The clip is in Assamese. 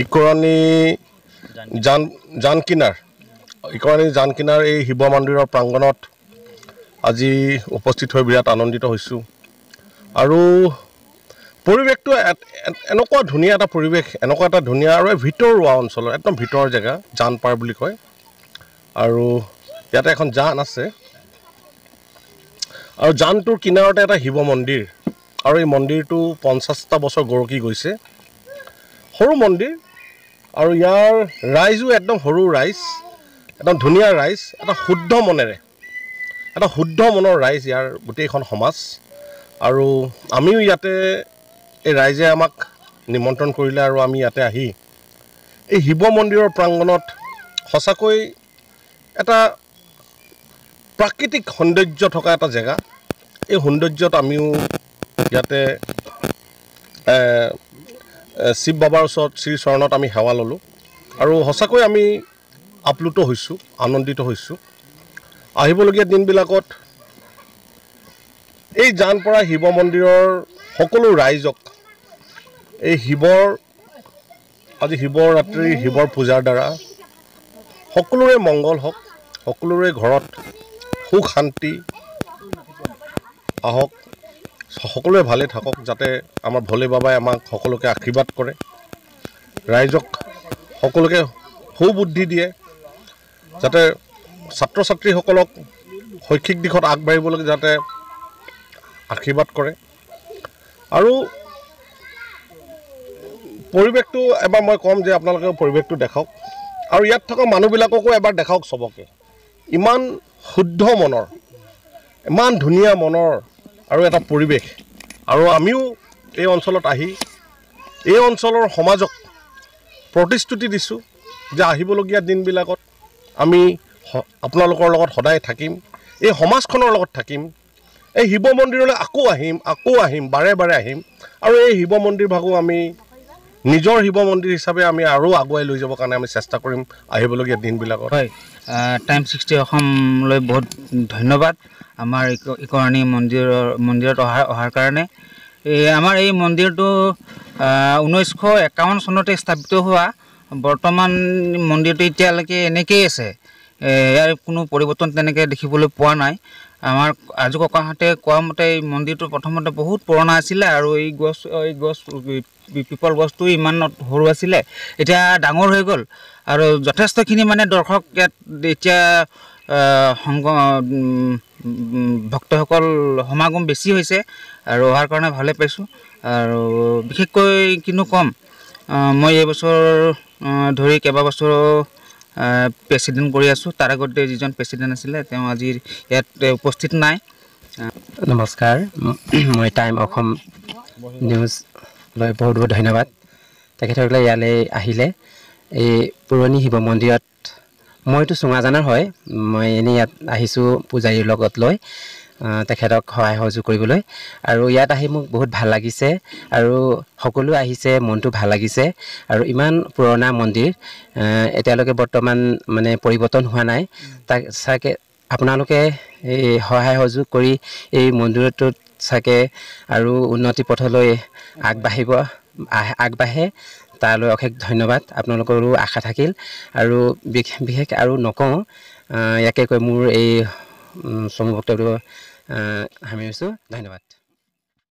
ইকৰাণী জানকিনাৰ এই শিৱ মন্দিৰৰ প্ৰাংগণত আজি উপস্থিত হৈ বিৰাট আনন্দিত হৈছোঁ আৰু পৰিৱেশটো এনেকুৱা ধুনীয়া এটা পৰিৱেশ এনেকুৱা এটা ধুনীয়া আৰু ভিতৰুৱা অঞ্চলৰ একদম ভিতৰৰ জেগা জানপাৰ বুলি কয় আৰু ইয়াতে এখন জান আছে আৰু জানটোৰ কিনাৰতে এটা শিৱ মন্দিৰ আৰু এই মন্দিৰটো 50টা বছৰ গৰকি গৈছে সৰু মন্দিৰ আৰু ইয়াৰ ৰাইজো একদম সৰু ৰাইজ একদম ধুনীয়া ৰাইজ এটা শুদ্ধ মনৰ ৰাইজ ইয়াৰ গোটেইখন সমাজ আৰু আমিও ইয়াতে এই ৰাইজে আমাক নিমন্ত্ৰণ কৰিলে আৰু আমি ইয়াতে আহি এই শিৱ মন্দিৰৰ প্ৰাংগণত সঁচাকৈ এটা প্ৰাকৃতিক সৌন্দৰ্য থকা এটা জেগা এই সৌন্দৰ্যত আমিও ইয়াতে শিৱ বাবাৰ ওচৰত শ্ৰী চৰণত আমি সেৱা ল'লোঁ আৰু সঁচাকৈ আমি আপ্লুত হৈছোঁ আনন্দিত হৈছোঁ আহিবলগীয়া দিনবিলাকত এই জানপৰা শিৱ মন্দিৰৰ সকলো ৰাইজক এই আজি শিৱৰাত্ৰি শিৱৰ পূজাৰ দ্বাৰা সকলোৰে মংগল হওক সকলোৰে ঘৰত সুখ শান্তি আহক সকলোৱে ভালে থাকক যাতে আমাৰ ভোলে বাবাই আমাক সকলোকে আশীৰ্বাদ কৰে ৰাইজক সকলোকে সুবুদ্ধি দিয়ে যাতে ছাত্ৰ ছাত্ৰীসকলক শৈক্ষিক দিশত আগবাঢ়িবলৈ যাতে আশীৰ্বাদ কৰে আৰু পৰিৱেশটো এবাৰ মই ক'ম যে আপোনালোকে পৰিৱেশটো দেখাওক আৰু ইয়াত থকা মানুহবিলাককো এবাৰ দেখাওক চবকে ইমান শুদ্ধ মনৰ ইমান ধুনীয়া মনৰ আৰু এটা পৰিৱেশ আৰু আমিও এই অঞ্চলত আহি এই অঞ্চলৰ সমাজক প্ৰতিশ্ৰুতি দিছোঁ যে আহিবলগীয়া দিনবিলাকত আমি আপোনালোকৰ লগত সদায় থাকিম এই সমাজখনৰ লগত থাকিম এই শিৱ মন্দিৰলৈ আকৌ আহিম বাৰে বাৰে আহিম আৰু এই শিৱ মন্দিৰ ভাগো আমি নিজৰ শিৱ মন্দিৰ হিচাপে আমি আৰু আগুৱাই লৈ যাবৰ কাৰণে আমি চেষ্টা কৰিম আহিবলগীয়া দিনবিলাকত হয় টাইম 60 অসমলৈ বহুত ধন্যবাদ আমাৰ ইকৰাণী মন্দিৰত অহাৰ কাৰণে আমাৰ এই মন্দিৰটো 1951 চনতে স্থাপিত হোৱা বৰ্তমান মন্দিৰটো এতিয়ালৈকে এনেকৈয়ে আছে ইয়াৰ কোনো পৰিৱৰ্তন তেনেকৈ দেখিবলৈ পোৱা নাই আমাৰ আজু ককাহঁতে কোৱা মতে এই মন্দিৰটো প্ৰথমতে বহুত পুৰণা আছিলে আৰু এই গছ পিপল গছটো ইমান সৰু আছিলে এতিয়া ডাঙৰ হৈ গ'ল আৰু যথেষ্টখিনি মানে দৰ্শক ইয়াত এতিয়া ভক্তসকল সমাগম বেছি হৈছে আৰু অহাৰ কাৰণে ভালে পাইছোঁ আৰু বিশেষকৈ কিনো ক'ম মই এইবছৰ ধৰি কেইবাবছৰ প্ৰেচিডেণ্ট কৰি আছোঁ তাৰ আগতে যিজন প্ৰেচিডেণ্ট আছিলে তেওঁ আজি ইয়াত উপস্থিত নাই নমস্কাৰ মই টাইম অসম নিউজলৈ বহুত বহুত ধন্যবাদ তেখেতসকলে ইয়ালৈ আহিলে এই পুৰণি শিৱ মন্দিৰত মইতো চুঙাজানৰ হয় মই এনেই ইয়াত আহিছোঁ পূজাৰীৰ লগত লৈ তেখেতক সহায় সহযোগ কৰিবলৈ আৰু ইয়াত আহি মোক বহুত ভাল লাগিছে আৰু সকলো আহিছে মনটো ভাল লাগিছে আৰু ইমান পুৰণা মন্দিৰ এতিয়ালৈকে বৰ্তমান মানে পৰিৱৰ্তন হোৱা নাই তাক চাগে আপোনালোকে এই সহায় সহযোগ কৰি এই মন্দিৰটোত চাগে আৰু উন্নতি পথলৈ আগবাঢ়ে তালৈ অশেষ ধন্যবাদ আপোনালোকৰো আশা থাকিল আৰু বিশেষ আৰু নকওঁ ইয়াকে কৈ মোৰ এই চমু বক্তব্য সামৰিছোঁ ধন্যবাদ